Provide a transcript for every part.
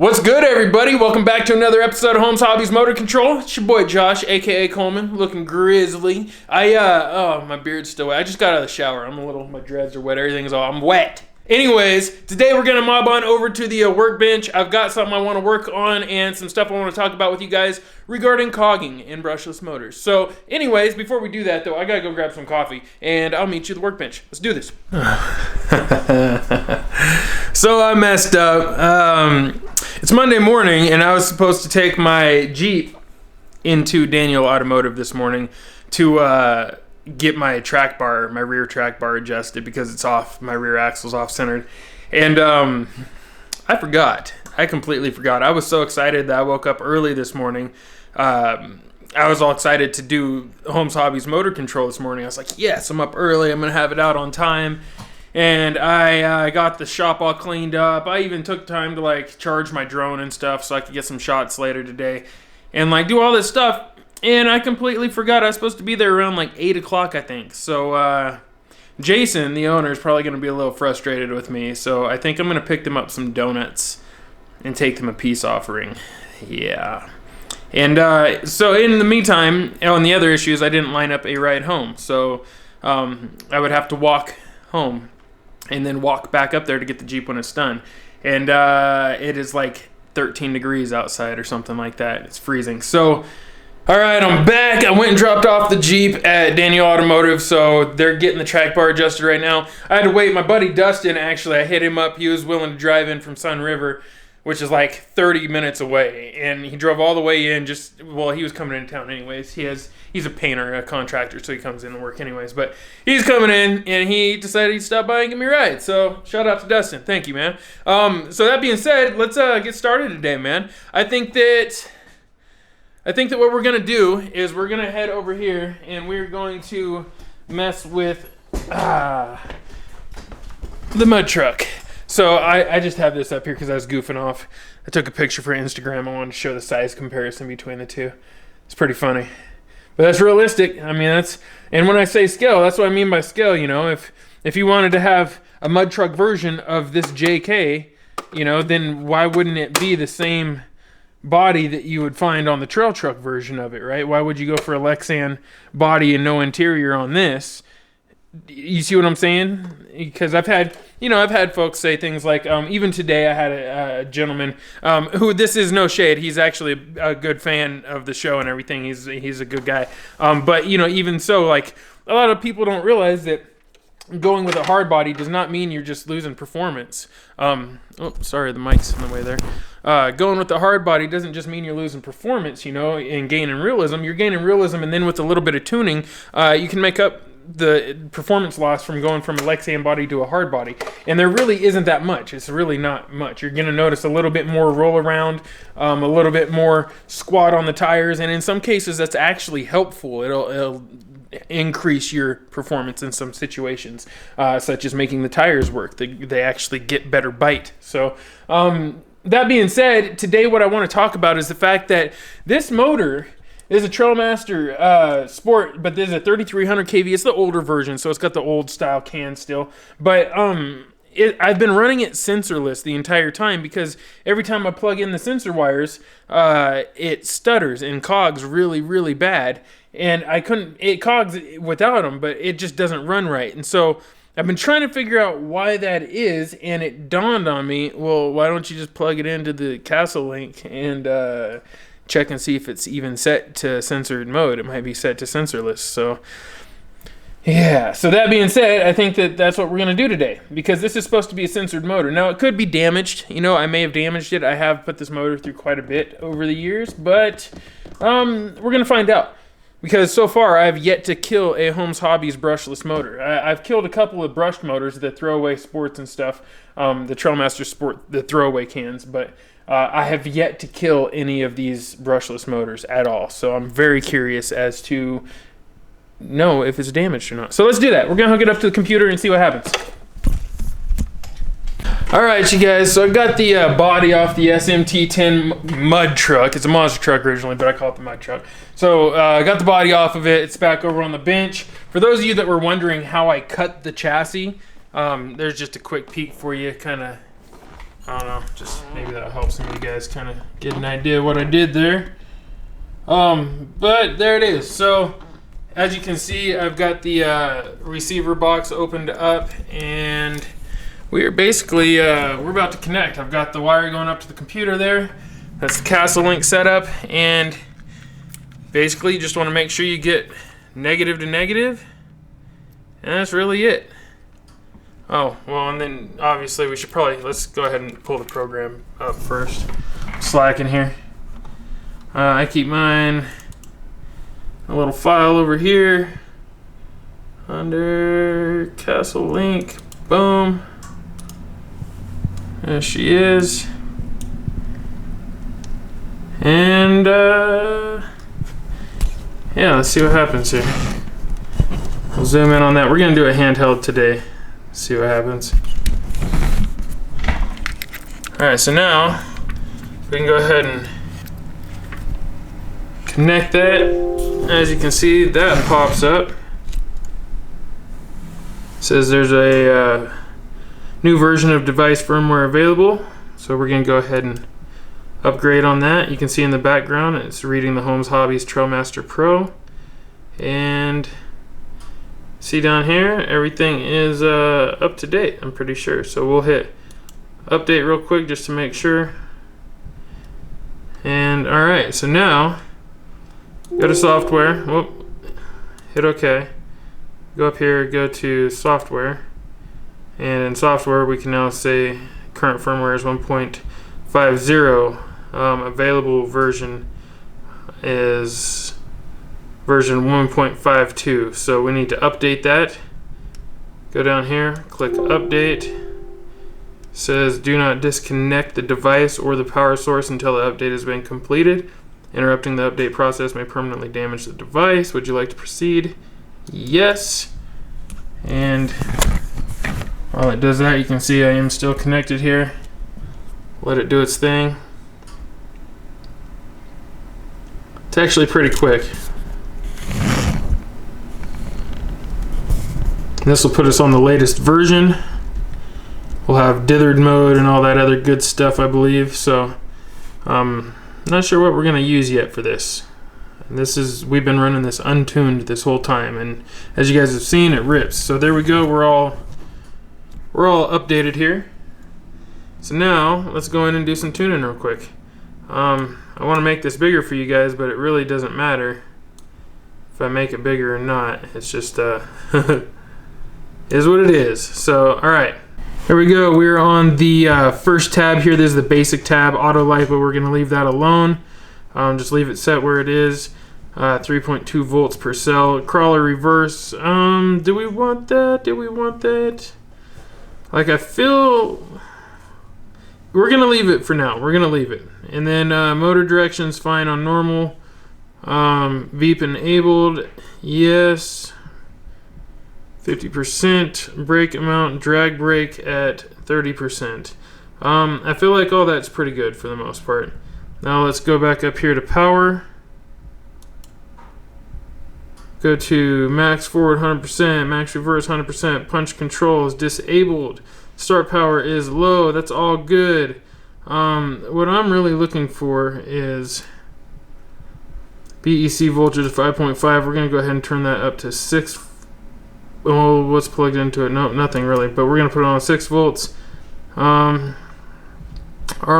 What's good, everybody? Welcome back to another episode of Holmes Hobbies Motor Control. It's your boy Josh, aka Coleman, looking grizzly. Oh, my beard's still wet. I just got out of the shower. My dreads are wet. I'm wet. Anyways, today we're gonna mob on over to the workbench. I've got something I want to work on and some stuff I want to talk about with you guys regarding cogging in brushless motors. So, anyways, before we do that though, I gotta go grab some coffee and I'll meet you at the workbench. Let's do this. So I messed up. It's Monday morning and I was supposed to take my Jeep into Daniel Automotive this morning to get my rear track bar adjusted because it's off, my rear axle's off centered. And I forgot. I completely forgot. I was so excited that I woke up early this morning. I was all excited to do Holmes Hobbies Motor Control this morning. I was like, yes, I'm up early. I'm going to have it out on time. And I got the shop all cleaned up. I even took time to like charge my drone and stuff so I could get some shots later today. And like do all this stuff. And I completely forgot I was supposed to be there around like 8 o'clock, I think. So Jason, the owner, is probably going to be a little frustrated with me. So I think I'm going to pick them up some donuts and take them a peace offering. Yeah. And so in the meantime, on the other issues, I didn't line up a ride home. So I would have to walk home and then walk back up there to get the Jeep when it's done. And it is like 13 degrees outside or something like that. It's freezing. So, all right, I'm back. I went and dropped off the Jeep at Daniel Automotive, so they're getting the track bar adjusted right now. I had to wait. My buddy Dustin, actually, I hit him up. He was willing to drive in from Sun River, which is like 30 minutes away. And he drove all the way in he was coming into town anyways. He's a painter, a contractor, so he comes in to work anyways. But he's coming in, and he decided he'd stop by and give me a ride. So shout out to Dustin. Thank you, man. So that being said, let's get started today, man. I think that what we're going to do is we're going to head over here, and we're going to mess with the mud truck. So I just have this up here because I was goofing off. I took a picture for Instagram. I wanted to show the size comparison between the two. It's pretty funny. But that's realistic. I mean, and when I say scale, that's what I mean by scale. You know, if you wanted to have a mud truck version of this JK, you know, then why wouldn't it be the same body that you would find on the trail truck version of it, right? Why would you go for a Lexan body and no interior on this? You see what I'm saying? Because I've had folks say things like, even today I had a gentleman who, this is no shade, he's actually a good fan of the show and everything. He's a good guy. But you know, even so, like a lot of people don't realize that going with a hard body does not mean you're just losing performance. Sorry, the mic's in the way there. Going with the hard body doesn't just mean you're losing performance, you know, and gaining realism. You're gaining realism, and then with a little bit of tuning, you can make up the performance loss from going from a Lexan body to a hard body. And there really isn't that much. It's really not much. You're going to notice a little bit more roll around, a little bit more squat on the tires, and in some cases that's actually helpful. It'll increase your performance in some situations, such as making the tires work. They actually get better bite. So that being said, today what I want to talk about is the fact that this motor is a Trailmaster Sport, but this is a 3300 kV. It's the older version, so it's got the old style can still. But I've been running it sensorless the entire time because every time I plug in the sensor wires, it stutters and cogs really, really bad. And it cogs without them, but it just doesn't run right. And so I've been trying to figure out why that is, and it dawned on me, well, why don't you just plug it into the Castle Link and check and see if it's even set to censored mode. It might be set to sensorless. So yeah, so that being said, I think that's what we're going to do today, because this is supposed to be a censored motor. Now, it could be damaged. You know, I may have damaged it. I have put this motor through quite a bit over the years, but we're going to find out. Because so far, I've yet to kill a Holmes Hobbies brushless motor. I've killed a couple of brushed motors, the throwaway sports and stuff, the Trailmaster Sport, the throwaway cans, but I have yet to kill any of these brushless motors at all. So I'm very curious as to know if it's damaged or not. So let's do that. We're going to hook it up to the computer and see what happens. All right, you guys, so I got the body off the SMT10 mud truck. It's a monster truck originally, but I call it the mud truck. So I got the body off of it. It's back over on the bench. For those of you that were wondering how I cut the chassis, there's just a quick peek for you, kind of I don't know, just maybe that helps some of you guys kind of get an idea of what I did there. But there it is. So as you can see, I've got the receiver box opened up, and we're basically we're about to connect. I've got the wire going up to the computer there. That's the Castle Link setup, and basically you just want to make sure you get negative to negative, and that's really it. Oh, well, and then obviously we should probably, let's go ahead and pull the program up first. Slack in here. I keep mine a little file over here under Castle Link. Boom. There she is. And yeah, let's see what happens here. We'll zoom in on that. We're gonna do a handheld today. See what happens. Alright, so now we can go ahead and connect that. As you can see, that pops up. It says there's a new version of device firmware available. So we're going to go ahead and upgrade on that. You can see in the background it's reading the Holmes Hobbies Trailmaster Pro. And see down here, everything is up to date, I'm pretty sure. So we'll hit update real quick just to make sure. And alright, so now go to software. Whoop, hit OK. Go up here, go to software. And in software, we can now say current firmware is 1.50. Available version is version 1.52. So we need to update that. Go down here, click update. It says do not disconnect the device or the power source until the update has been completed. Interrupting the update process may permanently damage the device. Would you like to proceed? Yes. And while it does that, you can see I am still connected here. Let it do its thing. It's actually pretty quick. This will put us on the latest version. We'll have dithered mode and all that other good stuff, I believe. So not sure what we're going to use yet for this. And we've been running this untuned this whole time, and as you guys have seen, it rips. So there we go. We're all updated here. So now let's go in and do some tuning real quick. I want to make this bigger for you guys, but it really doesn't matter if I make it bigger or not. It's just is what it is. So all right, here we go. We're on the first tab here. This is the basic tab, auto light, but we're going to leave that alone. Just leave it set where it is. 3.2 volts per cell. Crawler reverse. Do we want that? Do we want that? Like, I feel we're gonna leave it for now. We're gonna leave it. And then motor direction's fine on normal. Veep enabled. Yes. 50%. Brake amount, drag brake at 30%. I feel like all that's pretty good for the most part. Now let's go back up here to power. Go to max forward 100%, max reverse 100%, punch control is disabled, start power is low. That's all good. What I'm really looking for is BEC voltage 5.5. We're going to go ahead and turn that up to 6. Oh, what's plugged into it? Nope, nothing really, but we're going to put it on 6 volts. Arm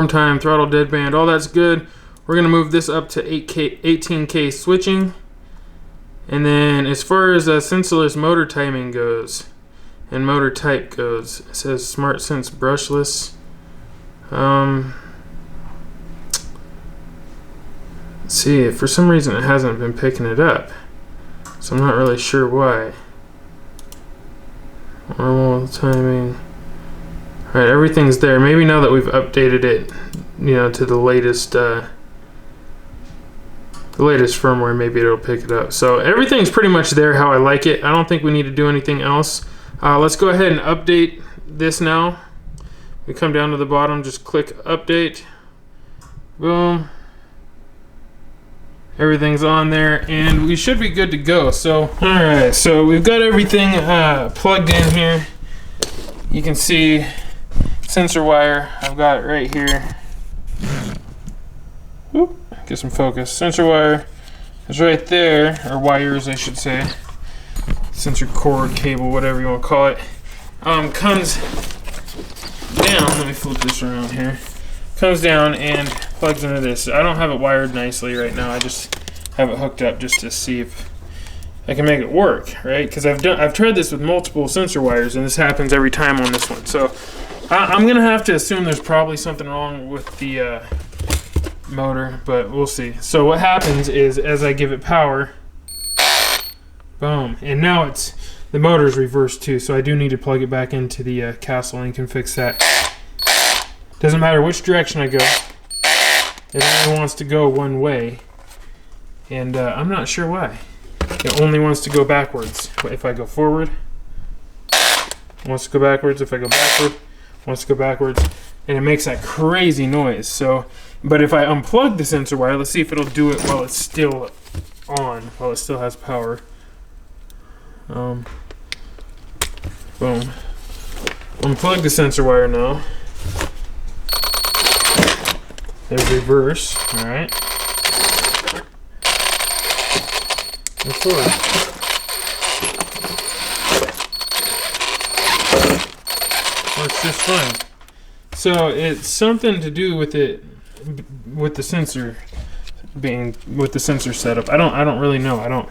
time, throttle deadband, all that's good. We're going to move this up to 18K switching. And then as far as sensorless motor timing goes and motor type goes, it says Smart Sense brushless. Let's see, for some reason it hasn't been picking it up, so I'm not really sure why. Normal timing. Alright, everything's there. Maybe now that we've updated it, you know, to the latest firmware, maybe it'll pick it up. So everything's pretty much there how I like it. I don't think we need to do anything else. Let's go ahead and update this now. We come down to the bottom, just click update. Boom. Everything's on there, and we should be good to go. So, alright, so we've got everything plugged in here. You can see sensor wire. I've got it right here. Whoop, get some focus. Sensor wire is right there, or wires I should say. Sensor cord, cable, whatever you want to call it. Comes down, let me flip this around here. Comes down and plugs into this. I don't have it wired nicely right now. I just have it hooked up just to see if I can make it work, right? Because I've tried this with multiple sensor wires, and this happens every time on this one. So I'm gonna have to assume there's probably something wrong with the motor, but we'll see. So what happens is, as I give it power, boom, and now the motor's reversed too. So I do need to plug it back into the castle and can fix that. Doesn't matter which direction I go, it only wants to go one way, and I'm not sure why. It only wants to go backwards. If I go forward, it wants to go backwards. If I go backward, it wants to go backwards, and it makes that crazy noise. So, but if I unplug the sensor wire, let's see if it'll do it while it's still on, while it still has power. Boom. Unplug the sensor wire now. There's reverse, all right. And forward. Works just fine. So it's something to do with it, with the sensor setup. I don't really know. I'm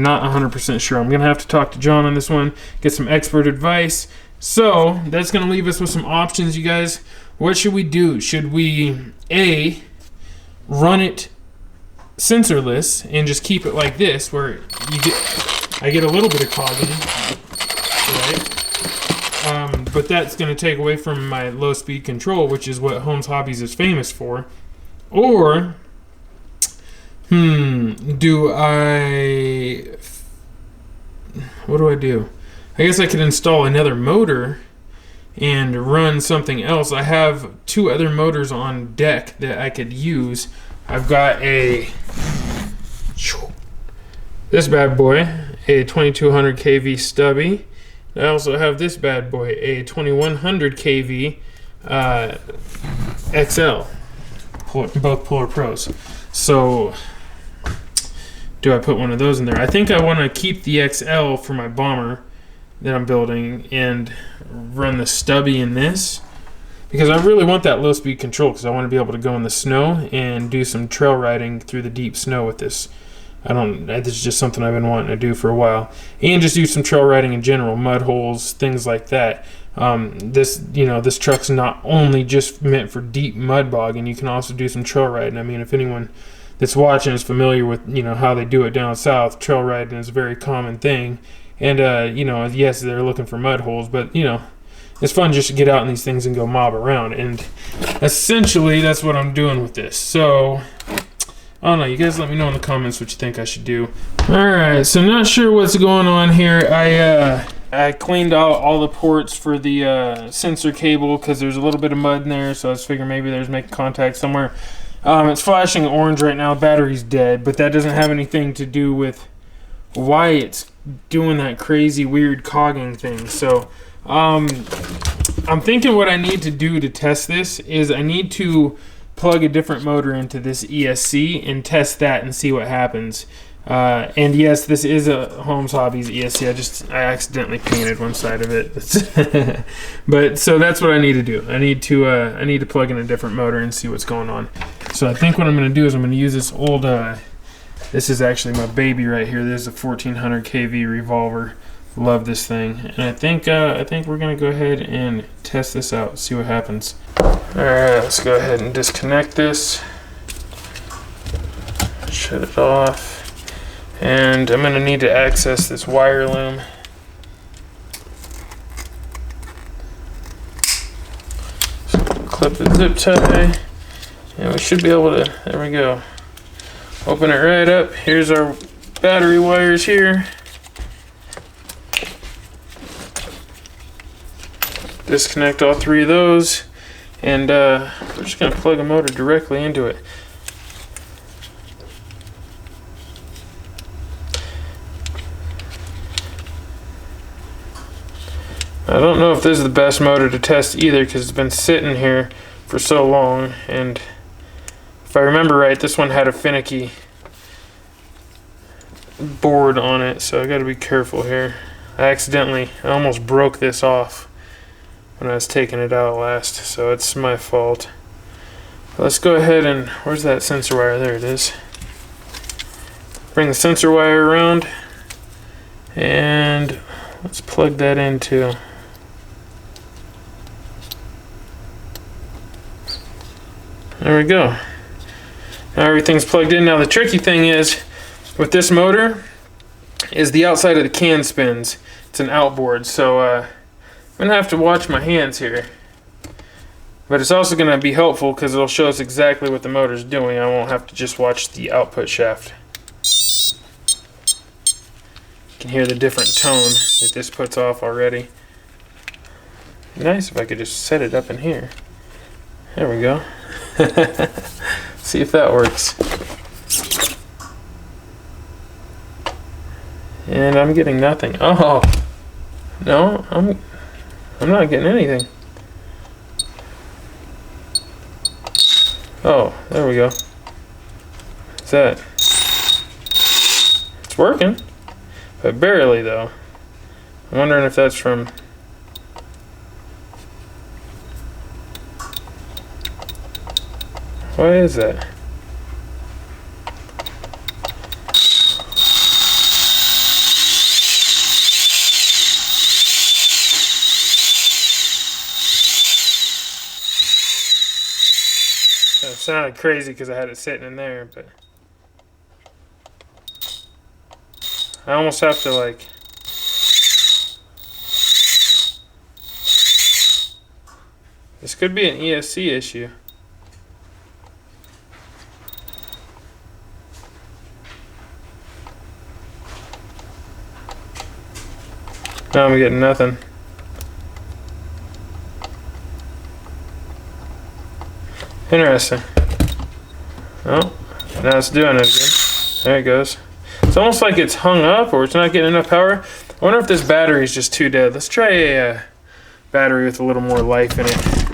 not 100% sure. I'm gonna have to talk to John on this one, get some expert advice. So that's gonna leave us with some options, you guys. What should we do? Should we A, run it sensorless and just keep it like this, where I get a little bit of cogging, right? But that's going to take away from my low speed control, which is what Holmes Hobbies is famous for. Or what do I do? I guess I could install another motor and run something else. I have 2 other motors on deck that I could use. I've got this bad boy, a 2200 kV stubby. I also have this bad boy, a 2100 kV XL, both Polar Pros. So do I put one of those in there? I think I want to keep the XL for my bomber that I'm building and run the stubby in this, because I really want that low speed control, because I want to be able to go in the snow and do some trail riding through the deep snow with this. This is just something I've been wanting to do for a while, and just do some trail riding in general, mud holes, things like that. This truck's not only just meant for deep mud bogging, you can also do some trail riding. I mean, if anyone that's watching is familiar with how they do it down south, trail riding is a very common thing. And yes, they're looking for mud holes, but it's fun just to get out in these things and go mob around. And essentially, that's what I'm doing with this. So I don't know. You guys let me know in the comments what you think I should do. All right, so not sure what's going on here. I cleaned out all the ports for the sensor cable, because there's a little bit of mud in there. So I was figuring maybe there's making contact somewhere. It's flashing orange right now. Battery's dead, but that doesn't have anything to do with why it's doing that crazy weird cogging thing. So I'm thinking what I need to do to test this is I need to plug a different motor into this ESC and test that and see what happens. And yes, this is a Holmes Hobbies ESC. I accidentally painted one side of it. But so that's what I need to do. I need to plug in a different motor and see what's going on. So I think what I'm going to do is I'm going to use this old this is actually my baby right here. This is a 1400 kV revolver. Love this thing. And I think we're going to go ahead and test this out, see what happens. Alright, let's go ahead and disconnect this. Shut it off. And I'm going to need to access this wire loom. So clip the zip tie. And we should be able to, there we go. Open it right up. Here's our battery wires here. Disconnect all 3 of those. And we're just going to plug a motor directly into it. I don't know if this is the best motor to test either, because it's been sitting here for so long, and if I remember right, this one had a finicky board on it, so I got to be careful here. I almost broke this off when I was taking it out last, so it's my fault. Let's go ahead and, where's that sensor wire? There it is. Bring the sensor wire around, and let's plug that in too. There we go. Now everything's plugged in. Now the tricky thing is, with this motor, is the outside of the can spins. It's an outboard, so I'm gonna have to watch my hands here. But it's also gonna be helpful because it'll show us exactly what the motor's doing. I won't have to just watch the output shaft. You can hear the different tone that this puts off already. Nice if I could just set it up in here. There we go. See if that works. And I'm getting nothing. Oh no, I'm not getting anything. Oh, there we go. What's that? It's working, but barely though. I'm wondering if that's from. Why is that? It sounded crazy because I had it sitting in there, but I almost have to like. This could be an ESC issue. Now I'm getting nothing. Interesting. Oh, now it's doing it again. There it goes. It's almost like it's hung up or it's not getting enough power. I wonder if this battery is just too dead. Let's try a battery with a little more life in it.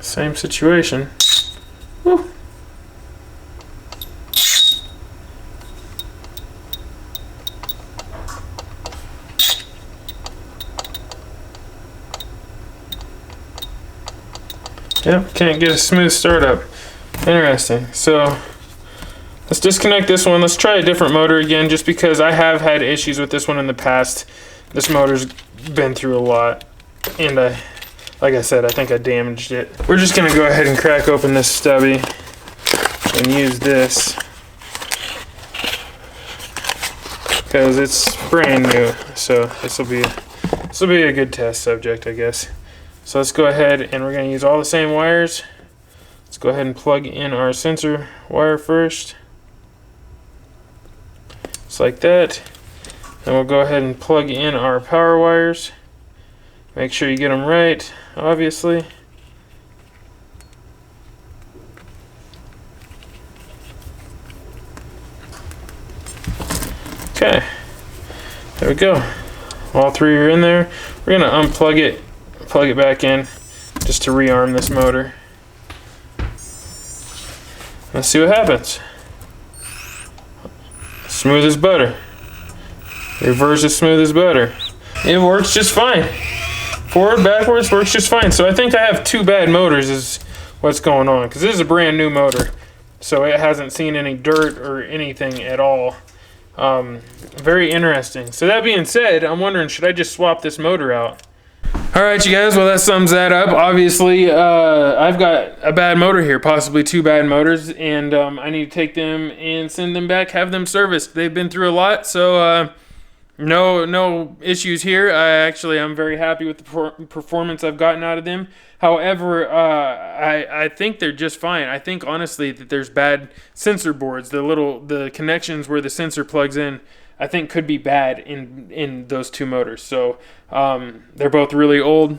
Same situation. Woo. Yep, can't get a smooth startup. Interesting. So let's disconnect this one. Let's try a different motor again, just because I have had issues with this one in the past. This motor's been through a lot, and like I said, I think I damaged it. We're just gonna go ahead and crack open this stubby and use this because it's brand new. So this will be a good test subject, I guess. So let's go ahead and we're gonna use all the same wires. Let's go ahead and plug in our sensor wire first, just like that. Then we'll go ahead and plug in our power wires. Make sure you get them right, obviously. Okay, there we go. All three are in there. We're gonna unplug it, plug it back in, just to rearm this motor. Let's see what happens. Smooth as butter. Reverse as smooth as butter. It works just fine. Forward, backwards, works just fine. So I think I have two bad motors is what's going on, because this is a brand new motor. So it hasn't seen any dirt or anything at all. Very interesting. So that being said, I'm wondering, should I just swap this motor out? Alright, you guys, well that sums that up. Obviously, I've got a bad motor here, possibly two bad motors, and I need to take them and send them back, have them serviced. They've been through a lot, so no issues here. I'm very happy with the performance I've gotten out of them. However, I think they're just fine. I think honestly that there's bad sensor boards. The connections where the sensor plugs in, I think could be bad in those two motors. So they're both really old.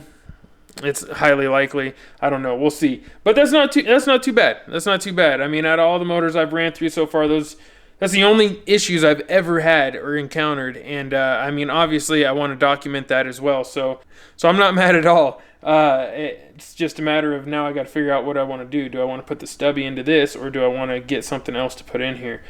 It's highly likely. I don't know. We'll see. But that's not too bad. That's not too bad. I mean, out of all the motors I've ran through so far, that's the only issues I've ever had or encountered. And I mean, obviously, I want to document that as well. So I'm not mad at all. It's just a matter of now I got to figure out what I want to do. Do I want to put the stubby into this, or do I want to get something else to put in here?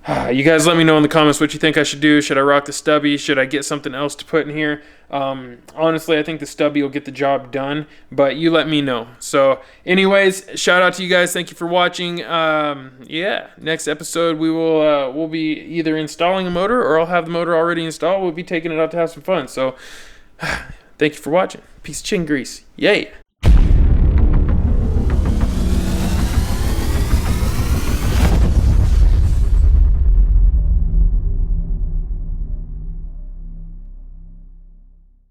You guys let me know in the comments what you think I should do. Should I rock the stubby? Should I get something else to put in here? Honestly, I think the stubby will get the job done, but you let me know. So anyways, shout out to you guys. Thank you for watching. Yeah, next episode we'll be either installing a motor, or I'll have the motor already installed. We'll be taking it out to have some fun. So thank you for watching. Peace, chin grease. Yay.